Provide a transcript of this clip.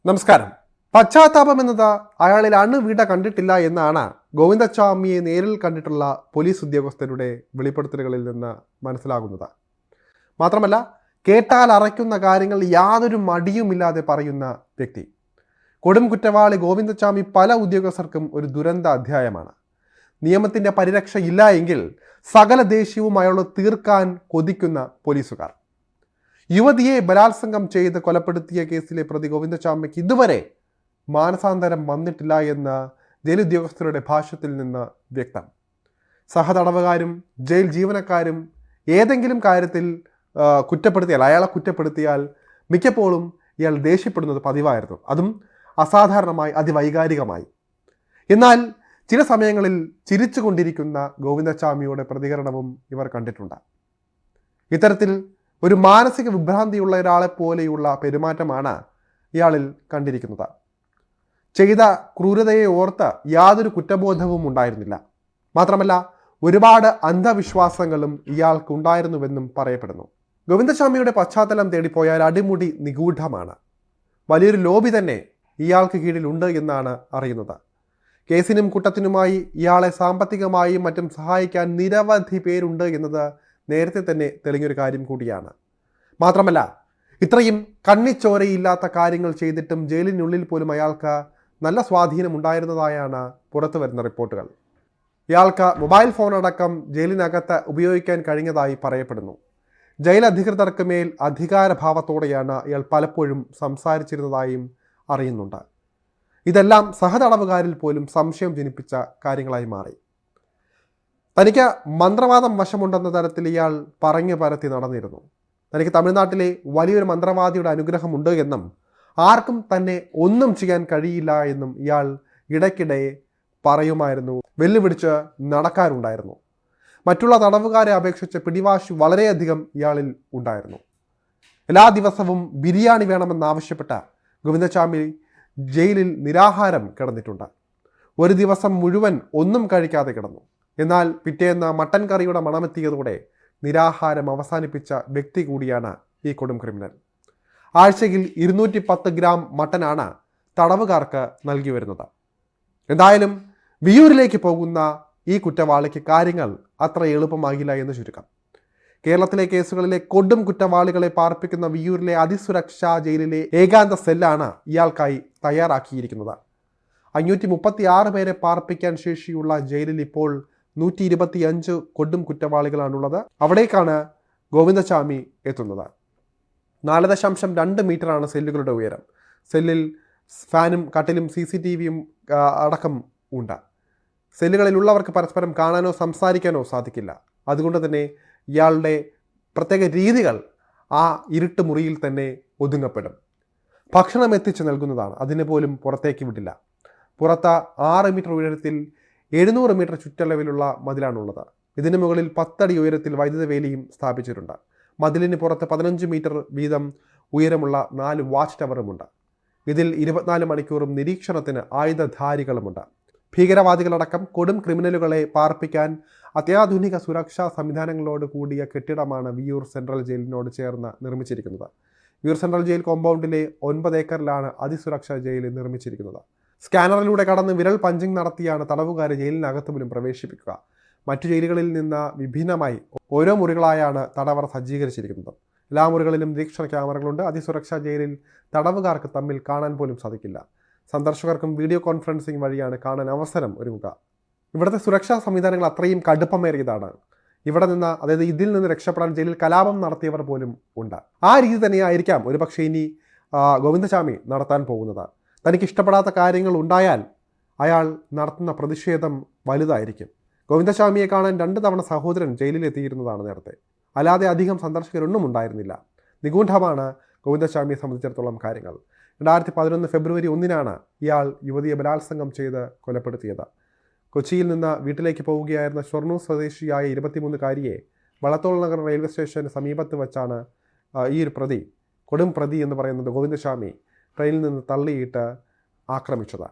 നമസ്കാരം. പശ്ചാത്താപം എന്നത് അയാളിൽ അണുവിട കണ്ടിട്ടില്ല എന്നാണ് ഗോവിന്ദസ്വാമിയെ നേരിൽ കണ്ടിട്ടുള്ള പോലീസ് ഉദ്യോഗസ്ഥരുടെ വെളിപ്പെടുത്തലുകളിൽ നിന്ന് മനസ്സിലാകുന്നത്. മാത്രമല്ല, കേട്ടാൽ അറയ്ക്കുന്ന കാര്യങ്ങൾ യാതൊരു മടിയുമില്ലാതെ പറയുന്ന വ്യക്തി. കൊടും കുറ്റവാളി ഗോവിന്ദസ്വാമി പല ഉദ്യോഗസ്ഥർക്കും ഒരു ദുരന്ത അധ്യായമാണ്. നിയമത്തിൻ്റെ പരിരക്ഷ ഇല്ല എങ്കിൽ സകല ദേഷ്യവും അയാളോട് തീർക്കാൻ കൊതിക്കുന്ന പോലീസുകാർ. യുവതിയെ ബലാത്സംഗം ചെയ്ത് കൊലപ്പെടുത്തിയ കേസിലെ പ്രതി ഗോവിന്ദസ്വാമിക്ക് ഇതുവരെ മാനസാന്തരം വന്നിട്ടില്ല എന്ന് ജയിൽ ഉദ്യോഗസ്ഥരുടെ ഭാഷ്യത്തിൽ നിന്ന് വ്യക്തം. സഹതടവുകാരും ജയിൽ ജീവനക്കാരും ഏതെങ്കിലും കാര്യത്തിൽ അയാളെ കുറ്റപ്പെടുത്തിയാൽ മിക്കപ്പോഴും ഇയാൾ ദേഷ്യപ്പെടുന്നത് പതിവായിരുന്നു, അതും അസാധാരണമായി അതിവൈകാരികമായി. എന്നാൽ ചില സമയങ്ങളിൽ ചിരിച്ചുകൊണ്ടിരിക്കുന്ന ഗോവിന്ദസ്വാമിയുടെ പ്രതികരണവും ഇവർ കണ്ടിട്ടുണ്ട്. ഇത്തരത്തിൽ ഒരു മാനസിക വിഭ്രാന്തിയുള്ള ഒരാളെ പോലെയുള്ള പെരുമാറ്റമാണ് ഇയാളിൽ കണ്ടിരിക്കുന്നത്. ചെയ്ത ക്രൂരതയെ ഓർത്ത് യാതൊരു കുറ്റബോധവും ഉണ്ടായിരുന്നില്ല. മാത്രമല്ല, ഒരുപാട് അന്ധവിശ്വാസങ്ങളും ഇയാൾക്കുണ്ടായിരുന്നുവെന്നും പറയപ്പെടുന്നു. ഗോവിന്ദസ്വാമിയുടെ പശ്ചാത്തലം തേടിപ്പോയാൽ അടിമുടി നിഗൂഢമാണ്. വലിയൊരു ലോബി തന്നെ ഇയാൾക്ക് കീഴിലുണ്ട് എന്നാണ് അറിയുന്നത്. കേസിനും കുറ്റത്തിനുമായി ഇയാളെ സാമ്പത്തികമായും മറ്റും സഹായിക്കാൻ നിരവധി പേരുണ്ട് എന്നത് നേരത്തെ തന്നെ തെളിഞ്ഞൊരു കാര്യം കൂടിയാണ്. മാത്രമല്ല, ഇത്രയും കണ്ണിച്ചോരയില്ലാത്ത കാര്യങ്ങൾ ചെയ്തിട്ടും ജയിലിനുള്ളിൽ പോലും അയാൾക്ക് നല്ല സ്വാധീനം ഉണ്ടായിരുന്നതായാണ് പുറത്തു വരുന്ന റിപ്പോർട്ടുകൾ. ഇയാൾക്ക് മൊബൈൽ ഫോൺ അടക്കം ജയിലിനകത്ത് ഉപയോഗിക്കാൻ കഴിഞ്ഞതായി പറയപ്പെടുന്നു. ജയിൽ അധികൃതർക്ക് മേൽ അധികാരഭാവത്തോടെയാണ് ഇയാൾ പലപ്പോഴും സംസാരിച്ചിരുന്നതായും അറിയുന്നുണ്ട്. ഇതെല്ലാം സഹതടവുകാരിൽ പോലും സംശയം ജനിപ്പിച്ച കാര്യങ്ങളായി മാറി. തനിക്ക് മന്ത്രവാദം വശമുണ്ടെന്ന തരത്തിൽ ഇയാൾ പറഞ്ഞു പരത്തി നടന്നിരുന്നു. തനിക്ക് തമിഴ്നാട്ടിലെ വലിയൊരു മന്ത്രവാദിയുടെ അനുഗ്രഹമുണ്ട് എന്നും ആർക്കും തന്നെ ഒന്നും ചെയ്യാൻ കഴിയില്ല എന്നും ഇയാൾ ഇടയ്ക്കിടെ പറയുമായിരുന്നു. വെല്ലുവിളിച്ച് നടക്കാറുണ്ടായിരുന്നു. മറ്റുള്ള തടവുകാരെ അപേക്ഷിച്ച് പിടിവാശി വളരെയധികം ഇയാളിൽ ഉണ്ടായിരുന്നു. എല്ലാ ദിവസവും ബിരിയാണി വേണമെന്നാവശ്യപ്പെട്ട ഗോവിന്ദസ്വാമി ജയിലിൽ നിരാഹാരം കിടന്നിട്ടുണ്ട്. ഒരു ദിവസം മുഴുവൻ ഒന്നും കഴിക്കാതെ കിടന്നു. എന്നാൽ പിറ്റേന്ന് മട്ടൻ കറിയുടെ മണമെത്തിയതോടെ നിരാഹാരം അവസാനിപ്പിച്ച വ്യക്തി കൂടിയാണ് ഈ കൊടും ക്രിമിനൽ. ആഴ്ചയിൽ 210 ഗ്രാം മട്ടനാണ് തടവുകാർക്ക് നൽകി വരുന്നത്. എന്തായാലും വിയ്യൂരിലേക്ക് പോകുന്ന ഈ കുറ്റവാളിക്ക് കാര്യങ്ങൾ അത്ര എളുപ്പമാകില്ല എന്ന് ചുരുക്കം. കേരളത്തിലെ കേസുകളിലെ കൊടും കുറ്റവാളികളെ പാർപ്പിക്കുന്ന വിയ്യൂരിലെ അതിസുരക്ഷാ ജയിലിലെ ഏകാന്ത സെല്ലാണ് ഇയാൾക്കായി തയ്യാറാക്കിയിരിക്കുന്നത്. 536 പേരെ പാർപ്പിക്കാൻ ശേഷിയുള്ള ജയിലിൽ ഇപ്പോൾ 125 കൊടും കുറ്റവാളികളാണുള്ളത്. അവിടേക്കാണ് ഗോവിന്ദസ്വാമി എത്തുന്നത്. 4.2 മീറ്ററാണ് സെല്ലുകളുടെ ഉയരം. സെല്ലിൽ ഫാനും കട്ടിലും CCTVയും അടക്കം ഉണ്ട്. സെല്ലുകളിലുള്ളവർക്ക് പരസ്പരം കാണാനോ സംസാരിക്കാനോ സാധിക്കില്ല. അതുകൊണ്ട് തന്നെ ഇയാളുടെ പ്രത്യേക രീതികൾ ആ ഇരുട്ട് മുറിയിൽ തന്നെ ഒതുങ്ങപ്പെടും. ഭക്ഷണം എത്തിച്ച് നൽകുന്നതാണ്, അതിന് പോലും പുറത്തേക്ക് വിടില്ല. പുറത്ത് 6 മീറ്റർ ഉയരത്തിൽ 700 മീറ്റർ ചുറ്റളവിലുള്ള മതിലാണുള്ളത്. ഇതിന് മുകളിൽ 10 അടി ഉയരത്തിൽ വൈദ്യുത വേലിയും സ്ഥാപിച്ചിട്ടുണ്ട്. മതിലിന് പുറത്ത് 15 മീറ്റർ വീതം ഉയരമുള്ള 4 വാച്ച് ടവറുമുണ്ട്. ഇതിൽ 24 മണിക്കൂറും നിരീക്ഷണത്തിന് ആയുധധാരികളുമുണ്ട്. ഭീകരവാദികളടക്കം കൊടും ക്രിമിനലുകളെ പാർപ്പിക്കാൻ അത്യാധുനിക സുരക്ഷാ സംവിധാനങ്ങളോട് കൂടിയ കെട്ടിടമാണ് വിയ്യൂർ സെൻട്രൽ ജയിലിനോട് ചേർന്ന് നിർമ്മിച്ചിരിക്കുന്നത്. വിയ്യൂർ സെൻട്രൽ ജയിൽ കോമ്പൗണ്ടിലെ 9 ഏക്കറിലാണ് അതിസുരക്ഷാ ജയിൽ നിർമ്മിച്ചിരിക്കുന്നത്. സ്കാനറിലൂടെ കടന്ന് വിരൽ പഞ്ചിങ് നടത്തിയാണ് തടവുകാരെ ജയിലിനകത്ത് പോലും പ്രവേശിപ്പിക്കുക. മറ്റു ജയിലുകളിൽ നിന്ന് വിഭിന്നമായി ഓരോ മുറികളായാണ് തടവറ സജ്ജീകരിച്ചിരിക്കുന്നത്. എല്ലാ മുറികളിലും നിരീക്ഷണ ക്യാമറകളുണ്ട്. അതിസുരക്ഷാ ജയിലിൽ തടവുകാർക്ക് തമ്മിൽ കാണാൻ പോലും സാധിക്കില്ല. സന്ദർശകർക്കും വീഡിയോ കോൺഫറൻസിംഗ് വഴിയാണ് കാണാൻ അവസരം ഒരുങ്ങുക. ഇവിടുത്തെ സുരക്ഷാ സംവിധാനങ്ങൾ അത്രയും കടുപ്പമേറിയതാണ്. ഇതിൽ നിന്ന് രക്ഷപ്പെടാൻ ജയിലിൽ കലാപം നടത്തിയവർ പോലും ഉണ്ട്. ആ രീതി തന്നെയായിരിക്കാം ഒരുപക്ഷെ ഇനി ഗോവിന്ദസ്വാമി നടത്താൻ പോകുന്നത്. തനിക്ക് ഇഷ്ടപ്പെടാത്ത കാര്യങ്ങൾ ഉണ്ടായാൽ അയാൾ നടത്തുന്ന പ്രതിഷേധം വലുതായിരിക്കും. ഗോവിന്ദസ്വാമിയെ കാണാൻ 2 തവണ സഹോദരൻ ജയിലിലെത്തിയിരുന്നതാണ് നേരത്തെ. അല്ലാതെ അധികം സന്ദർശകരൊന്നും ഉണ്ടായിരുന്നില്ല. നിഗൂഢമാണ് ഗോവിന്ദസ്വാമിയെ സംബന്ധിച്ചിടത്തോളം കാര്യങ്ങൾ. 2011 ഫെബ്രുവരി 1 ഇയാൾ യുവതിയെ ബലാത്സംഗം ചെയ്ത് കൊലപ്പെടുത്തിയത്. കൊച്ചിയിൽ നിന്ന് വീട്ടിലേക്ക് പോവുകയായിരുന്ന ഷൊർണൂർ സ്വദേശിയായ 23-കാരിയെ വള്ളത്തോൾ നഗർ റെയിൽവേ സ്റ്റേഷന് സമീപത്ത് വച്ചാണ് ഈ ഒരു കൊടും പ്രതി എന്ന് പറയുന്നത് ഗോവിന്ദസ്വാമി ട്രെയിനിൽ നിന്ന് തള്ളിയിട്ട് ആക്രമിച്ചത്.